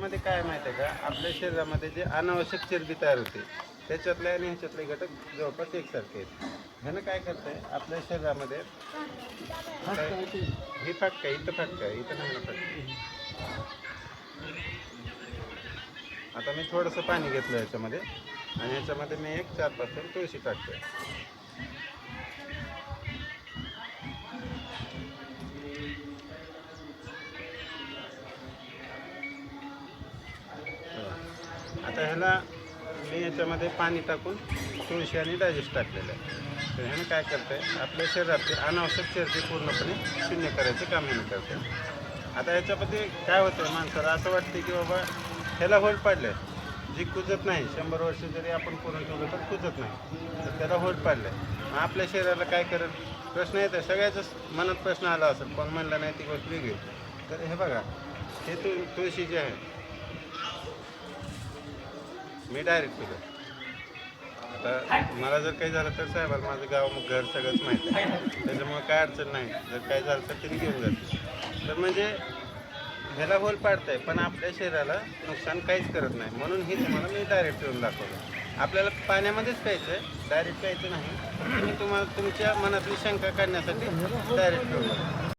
ह्याच्यामध्ये काय माहिती आहे का, आपल्या शरीरामध्ये जे अनावश्यक चरबी तयार होते त्याच्यातले आणि ह्याच्यातले घटक जवळपास एकसारखे आहेत. ह्यानं काय करतंय आपल्या शरीरामध्ये ही फाटका इथं फाटका इथं नाही ना फाटका. आता मी थोडंसं पाणी घेतलं याच्यामध्ये आणि ह्याच्यामध्ये मी एक 4-5 थेंब तुळशी टाकतोय. आता ह्याला मी याच्यामध्ये पाणी टाकून तुळशी आणि डायजेस्ट टाकलेलं आहे. तर ह्यानं काय करतं आहे आपल्या शरीरातली अनावश्यक चरबी पूर्णपणे शून्य करायचं काम ह्यानं करतं आहे. आता ह्याच्यामध्ये काय होतं आहे माणसाला असं वाटतं की बाबा ह्याला होल पाडलं आहे, जी कुजत नाही, 100 वर्ष जरी आपण करून ठेवलं तर कुजत नाही, तर त्याला होल पाडलं आहे. मग आपल्या शरीराला काय करेल प्रश्न येतो, सगळ्याच्याच मनात प्रश्न आला असेल, पण म्हणलं नाही ती गोष्ट वेगळी. तर हे बघा, हे तुळशी जी आहे मी डायरेक्ट केलं. आता मला जर काही झालं तर साहेबाला माझं गाव घर सगळंच माहीत आहे, त्याच्यामुळे काय अडचण नाही. जर काही झालं तर तिने घेऊन जाते. तर म्हणजे ह्याला होल पाडतंय पण आपल्या शरीराला नुकसान काहीच करत नाही, म्हणून हे तुम्हाला मी डायरेक्ट पिऊन दाखवलं. आपल्याला पाण्यामध्येच प्यायचं आहे, डायरेक्ट प्यायचं नाही. मी तुम्हाला तुमच्या मनातली शंका काढण्यासाठी डायरेक्ट पिऊन